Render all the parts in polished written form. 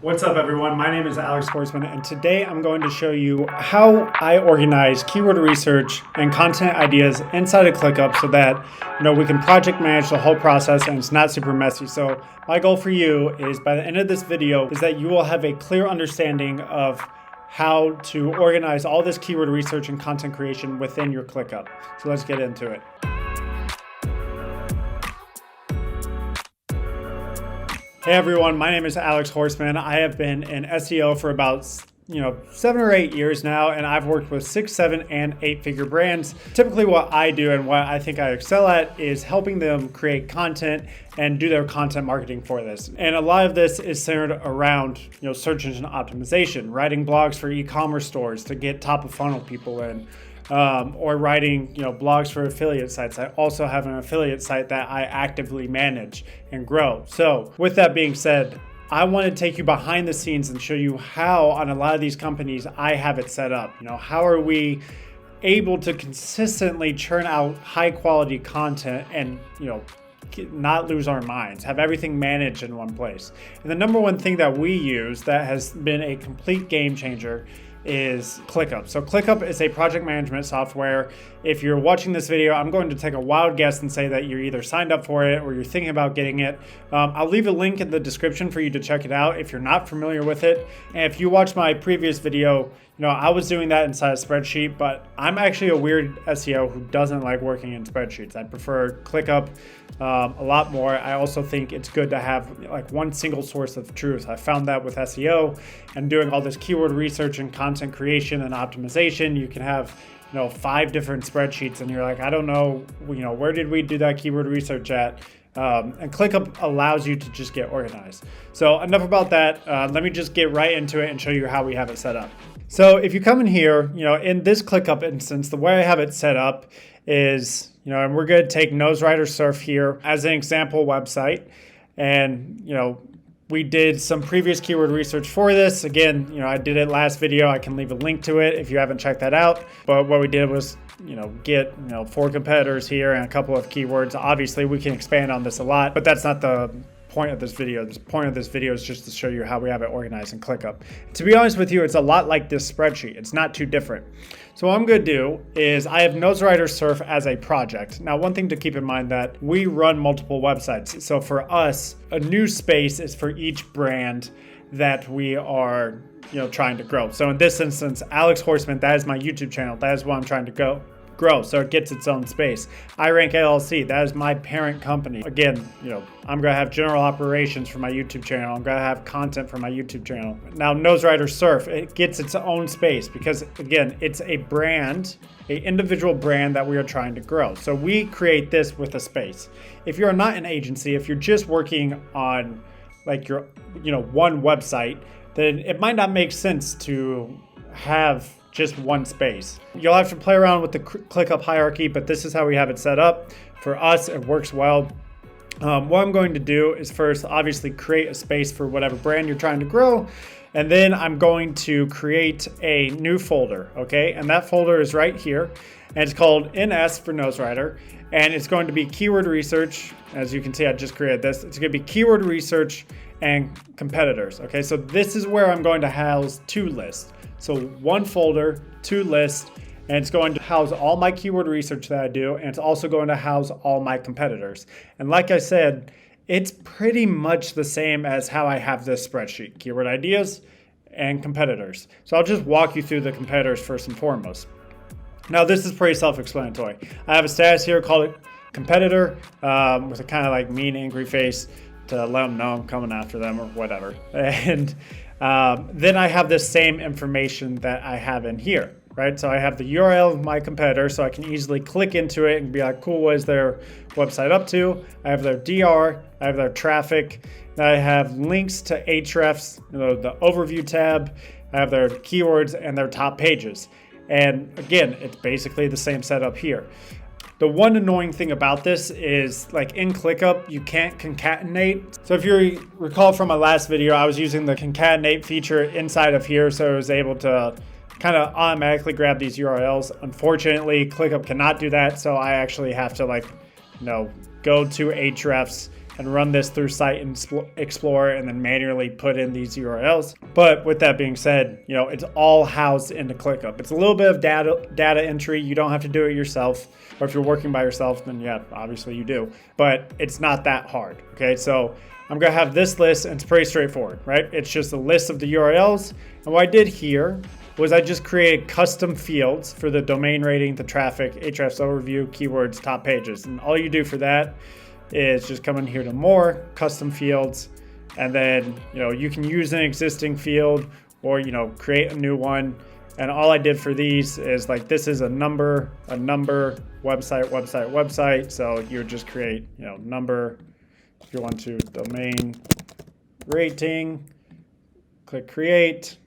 What's up everyone, my name is Alex Horseman and today I'm going to show you how I organize keyword research and content ideas inside of ClickUp so that we can project manage the whole process and it's not super messy. So my goal for you is by the end of this video is that you will have a clear understanding of how to organize all this keyword research and content creation within your ClickUp. So let's get into it. Hey everyone, my name is Alex Horseman. I have been in SEO for about 7 or 8 years now, and I've worked with 6, 7, and 8-figure brands. Typically what I do and what I think I excel at is helping them create content and do their content marketing for this. And a lot of this is centered around search engine optimization, writing blogs for e-commerce stores to get top of funnel people in. Or writing blogs for affiliate sites. I also have an affiliate site that I actively manage and grow. So with that being said, I want to take you behind the scenes and show you how on a lot of these companies I have it set up. How are we able to consistently churn out high quality content and not lose our minds, have everything managed in one place. And the number one thing that we use that has been a complete game changer is ClickUp. So ClickUp is a project management software. If you're watching this video, I'm going to take a wild guess and say that you're either signed up for it or you're thinking about getting it. I'll leave a link in the description for you to check it out if you're not familiar with it. And if you watched my previous video, I was doing that inside a spreadsheet, but I'm actually a weird SEO who doesn't like working in spreadsheets. I prefer ClickUp a lot more. I also think it's good to have one single source of truth. I found that with SEO and doing all this keyword research and content creation and optimization, you can have 5 different spreadsheets and you're like, I don't know, where did we do that keyword research at? And ClickUp allows you to just get organized. So enough about that. Let me just get right into it and show you how we have it set up. So if you come in here, in this ClickUp instance, the way I have it set up is, and we're going to take NoseWriter Surf here as an example website. And, we did some previous keyword research for this. Again, I did it last video. I can leave a link to it if you haven't checked that out. But what we did was, get 4 competitors here and a couple of keywords. Obviously, we can expand on this a lot, but that's not the point of this video. The point of this video is just to show you how we have it organized in ClickUp. To be honest with you, it's a lot like this spreadsheet. It's not too different. So what I'm going to do is I have NoseWriter Surf as a project. Now, one thing to keep in mind that we run multiple websites. So for us, a new space is for each brand that we are trying to grow. So in this instance, Alex Horseman, that is my YouTube channel. That is what I'm trying to grow. So it gets its own space. iRank LLC, that is my parent company. Again, I'm gonna have general operations for my YouTube channel. I'm gonna have content for my YouTube channel. Now, NoseWriter Surf, it gets its own space because again, it's a brand, an individual brand that we are trying to grow. So we create this with a space. If you're not an agency, if you're just working on your, one website, then it might not make sense to have just one space. You'll have to play around with the ClickUp hierarchy, but this is how we have it set up. For us, it works well. What I'm going to do is first, obviously, create a space for whatever brand you're trying to grow. And then I'm going to create a new folder, okay? And that folder is right here. And it's called NS for NoseWriter. And it's going to be keyword research. As you can see, I just created this. It's going to be keyword research and competitors, okay? So this is where I'm going to house 2 lists. So 1 folder, 2 lists, and it's going to house all my keyword research that I do, and it's also going to house all my competitors. And like I said, it's pretty much the same as how I have this spreadsheet, keyword ideas and competitors. So I'll just walk you through the competitors first and foremost. Now this is pretty self-explanatory. I have a status here called competitor with a kind of mean, angry face to let them know I'm coming after them or whatever. And then I have this same information that I have in here, right? So I have the URL of my competitor, so I can easily click into it and be like, cool, what is their website up to? I have their DR, I have their traffic, I have links to Ahrefs, the overview tab, I have their keywords and their top pages. And again, it's basically the same setup here. The one annoying thing about this is in ClickUp, you can't concatenate. So if you recall from my last video, I was using the concatenate feature inside of here. So I was able to kind of automatically grab these URLs. Unfortunately, ClickUp cannot do that. So I actually have to go to Ahrefs and run this through Site Explorer and then manually put in these URLs. But with that being said, it's all housed into ClickUp. It's a little bit of data entry. You don't have to do it yourself. Or if you're working by yourself, then yeah, obviously you do. But it's not that hard, okay? So I'm gonna have this list, and it's pretty straightforward, right? It's just a list of the URLs. And what I did here was I just created custom fields for the domain rating, the traffic, Ahrefs overview, keywords, top pages. And all you do for that is just come in here to more, custom fields, and then you can use an existing field or create a new one. And all I did for these is like, this is a number, website. So you would just create, number, if you want to, domain rating, click create,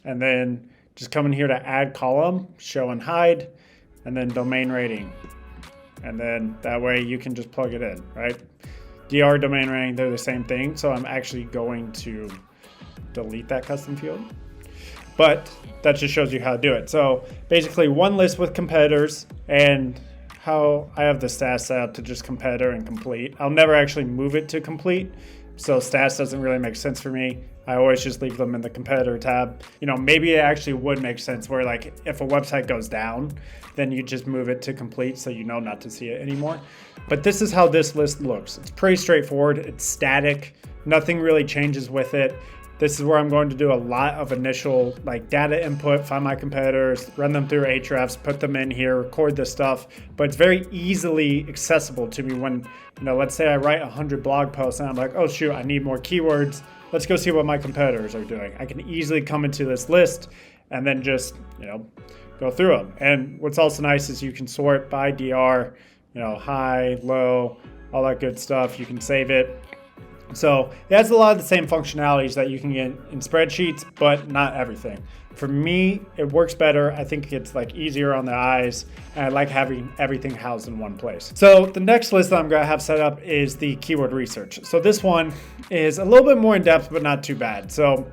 and then just come in here to add column, show and hide, and then domain rating. And then that way you can just plug it in, right? DR, domain rating, they're the same thing. So I'm actually going to delete that custom field. But that just shows you how to do it. So basically one list with competitors, and how I have the stats set up to just competitor and complete. I'll never actually move it to complete. So stats doesn't really make sense for me. I always just leave them in the competitor tab. Maybe it actually would make sense where like if a website goes down, then you just move it to complete so not to see it anymore. But this is how this list looks. It's pretty straightforward. It's static. Nothing really changes with it. This is where I'm going to do a lot of initial like data input, find my competitors, run them through Ahrefs, put them in here, record this stuff. But it's very easily accessible to me when, let's say I write 100 blog posts and I'm like, oh shoot, I need more keywords. Let's go see what my competitors are doing. I can easily come into this list and then just, go through them. And what's also nice is you can sort by DR, high, low, all that good stuff. You can save it. So it has a lot of the same functionalities that you can get in spreadsheets, but not everything. For me, it works better. I think it's like easier on the eyes, and I like having everything housed in one place. So the next list that I'm gonna have set up is the keyword research. So this one is a little bit more in depth, but not too bad. So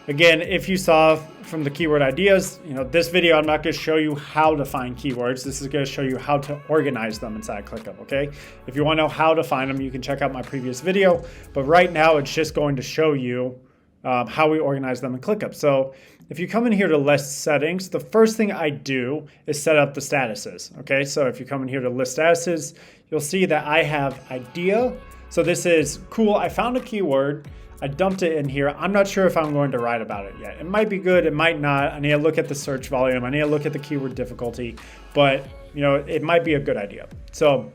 again, if you saw from the keyword ideas, this video, I'm not going to show you how to find keywords. This is going to show you how to organize them inside ClickUp, okay? If you want to know how to find them, you can check out my previous video. But right now, it's just going to show you how we organize them in ClickUp. So if you come in here to list settings, the first thing I do is set up the statuses, okay? So if you come in here to list statuses, you'll see that I have idea. So this is cool. I found a keyword. I dumped it in here. I'm not sure if I'm going to write about it yet. It might be good, it might not. I need to look at the search volume. I need to look at the keyword difficulty, but it might be a good idea. So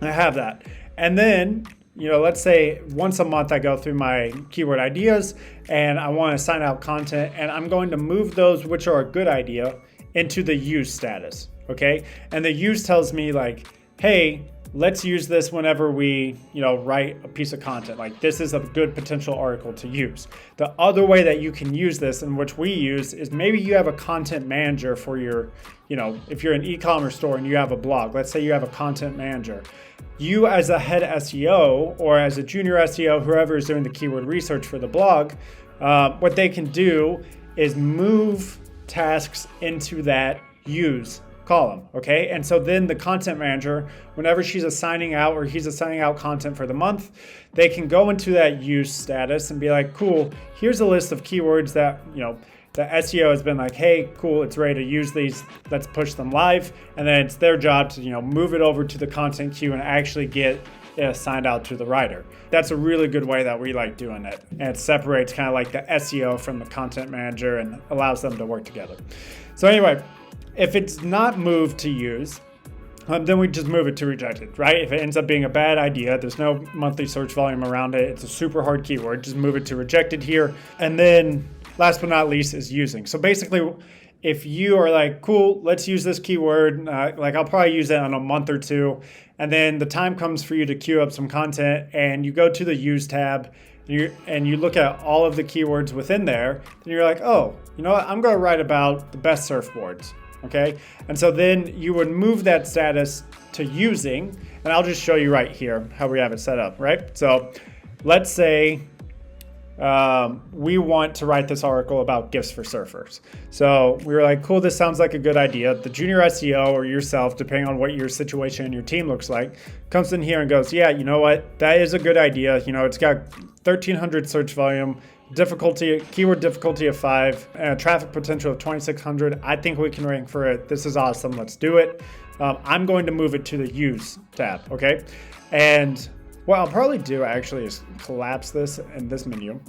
I have that. And then, let's say once a month I go through my keyword ideas and I want to assign out content, and I'm going to move those which are a good idea into the use status, okay? And the use tells me like, hey, let's use this whenever we, write a piece of content. Like this is a good potential article to use. The other way that you can use this, and which we use, is maybe you have a content manager for your, if you're an e-commerce store and you have a blog, let's say you have a content manager. You as a head SEO or as a junior SEO, whoever is doing the keyword research for the blog, what they can do is move tasks into that use column, okay? And so then the content manager, whenever she's assigning out or he's assigning out content for the month, they can go into that use status and be like, cool, here's a list of keywords that, the SEO has been like, hey, cool, it's ready to use these, let's push them live. And then it's their job to, move it over to the content queue and actually get it assigned out to the writer. That's a really good way that we like doing it. And it separates kind of like the SEO from the content manager and allows them to work together. So anyway, if it's not moved to use, then we just move it to rejected, right? If it ends up being a bad idea, there's no monthly search volume around it, it's a super hard keyword, just move it to rejected here. And then last but not least is using. So basically, if you are like, cool, let's use this keyword, like I'll probably use it in a month or two, and then the time comes for you to queue up some content and you go to the use tab and you look at all of the keywords within there, and you're like, oh, you know what, I'm gonna write about the best surfboards. Okay, and so then you would move that status to using, and I'll just show you right here how we have it set up, right? So let's say we want to write this article about gifts for surfers. So we were like, cool, this sounds like a good idea. The junior SEO or yourself, depending on what your situation and your team looks like, comes in here and goes, yeah, you know what? That is a good idea. It's got 1,300 search volume, keyword difficulty of 5, and a traffic potential of 2,600. I think we can rank for it. This is awesome. Let's do it. I'm going to move it to the use tab. Okay. And what I'll probably do actually is collapse this in this menu.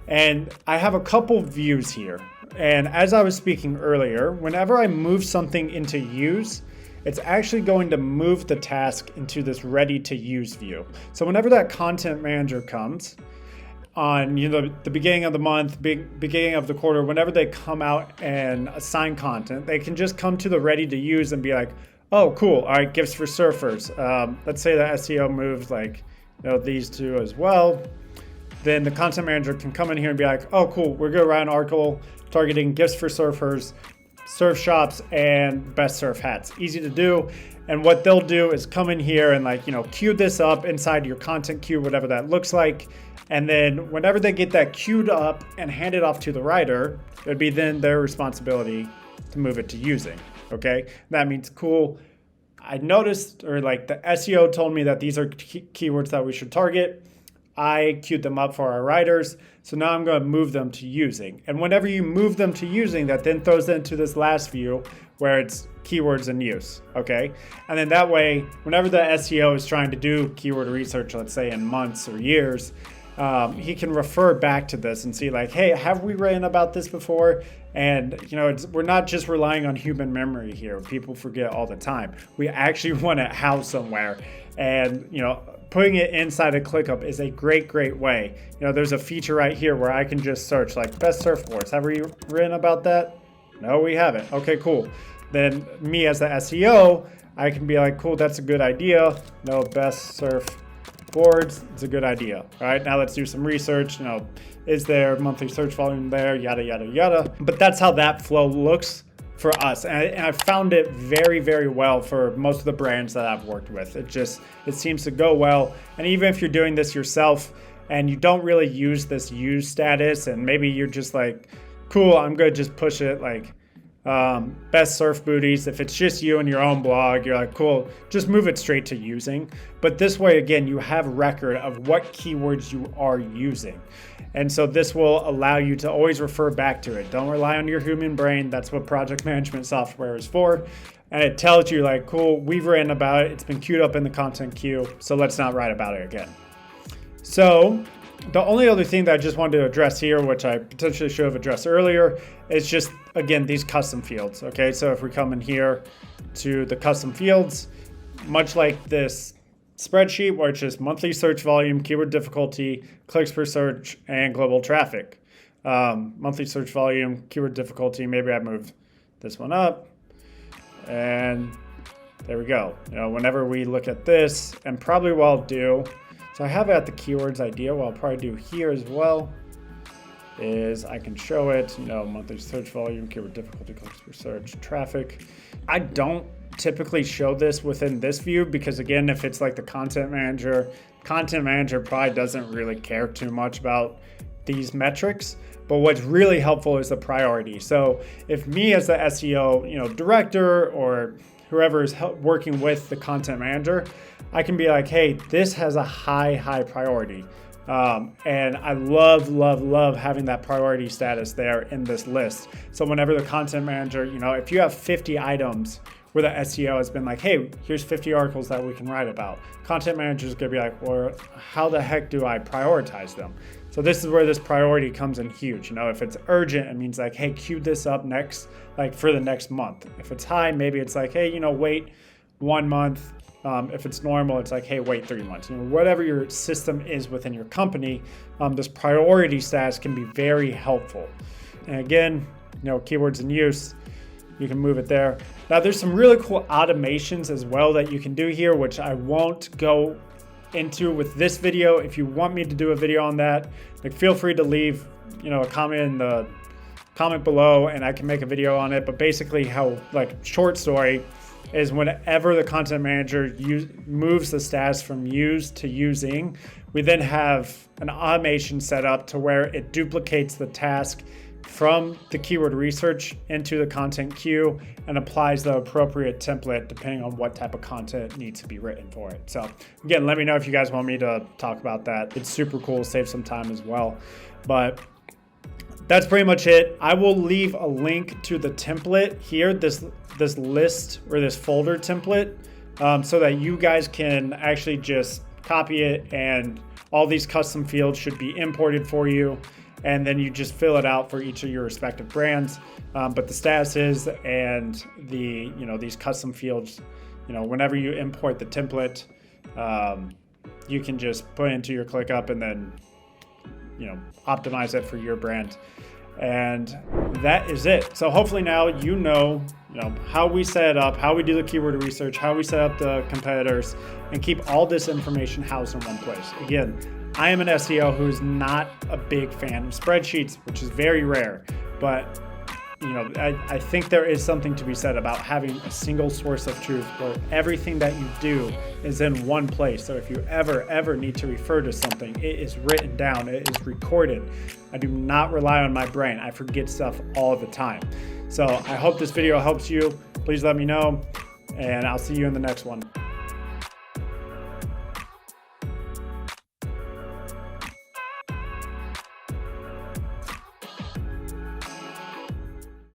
And I have a couple views here. And as I was speaking earlier, whenever I move something into use, it's actually going to move the task into this ready to use view. So whenever that content manager comes on the beginning of the month, beginning of the quarter, whenever they come out and assign content, they can just come to the ready to use and be like, oh, cool. All right, gifts for surfers. Let's say the SEO moves like these two as well. Then the content manager can come in here and be like, oh, cool. We're going to write an article targeting gifts for surfers, surf shops, and best surf hats. Easy to do. And what they'll do is come in here and queue this up inside your content queue, whatever that looks like. And then whenever they get that queued up and hand it off to the writer, it would be then their responsibility to move it to using. Okay. That means cool. I noticed, or the SEO told me that these are keywords that we should target. I queued them up for our writers. So now I'm going to move them to using. And whenever you move them to using, that then throws into this last view where it's keywords in use. Okay. And then that way, whenever the SEO is trying to do keyword research, let's say in months or years, he can refer back to this and see hey, have we written about this before? And, we're not just relying on human memory here. People forget all the time. We actually want it housed somewhere. And, putting it inside of ClickUp is a great, great way. There's a feature right here where I can just search best surfboards. Have we written about that? No, we haven't. Okay, cool. Then me as the SEO, I can be like, cool, that's a good idea. Best surf boards, it's a good idea. All right, now let's do some research. Is there monthly search volume there? Yada, yada, yada. But that's how that flow looks for us. And I found it very, very well for most of the brands that I've worked with. It seems to go well. And even if you're doing this yourself and you don't really use this use status, and maybe you're just like, cool, I'm going to just push it best surf booties. If it's just you and your own blog, you're like, cool, just move it straight to using. But this way, again, you have record of what keywords you are using. And so this will allow you to always refer back to it. Don't rely on your human brain. That's what project management software is for. And it tells you cool, we've written about it. It's been queued up in the content queue. So let's not write about it again. So the only other thing that I just wanted to address here, which I potentially should have addressed earlier, is just, again, these custom fields. Okay, so if we come in here to the custom fields, much like this spreadsheet where it's just monthly search volume, keyword difficulty, clicks per search, and global traffic. Monthly search volume, keyword difficulty, maybe I move this one up, and there we go. Whenever we look at this, and probably what I'll do, so I have it at the keywords idea. What I'll probably do here as well is I can show it, monthly search volume, keyword difficulty, clicks per search, traffic. I don't typically show this within this view because, again, if it's the content manager probably doesn't really care too much about these metrics. But what's really helpful is the priority. So if me as the SEO, director or whoever is working with the content manager, I can be like, hey, this has a high priority. And I love having that priority status there in this list. So whenever the content manager, if you have 50 items where the SEO has been like, hey, here's 50 articles that we can write about, content manager is going to be like, well, how the heck do I prioritize them? So this is where this priority comes in huge. If it's urgent, it means hey, queue this up next, for the next month. If it's high, maybe it's hey, wait 1 month. If it's normal, it's hey, wait 3 months. Whatever your system is within your company, this priority status can be very helpful. And again, keywords in use, you can move it there. Now there's some really cool automations as well that you can do here, which I won't go into with this video. If you want me to do a video on that, feel free to leave, a comment in the comment below and I can make a video on it. But basically how short story, is whenever the content manager moves the status from used to using, we then have an automation set up to where it duplicates the task from the keyword research into the content queue and applies the appropriate template depending on what type of content needs to be written for it. So again, let me know if you guys want me to talk about that. It's super cool, save some time as well. But that's pretty much it. I will leave a link to the template here, this list or this folder template, so that you guys can actually just copy it, and all these custom fields should be imported for you. And then you just fill it out for each of your respective brands. But the statuses and the, these custom fields, whenever you import the template, you can just put it into your ClickUp and then, optimize it for your brand. And that is it. So hopefully now you know how we set it up, how we do the keyword research, how we set up the competitors, and keep all this information housed in one place. Again, I am an SEO who is not a big fan of spreadsheets, which is very rare, but I think there is something to be said about having a single source of truth where everything that you do is in one place. So if you ever need to refer to something, it is written down, it is recorded. I do not rely on my brain. I forget stuff all the time. So I hope this video helps you. Please let me know, and I'll see you in the next one.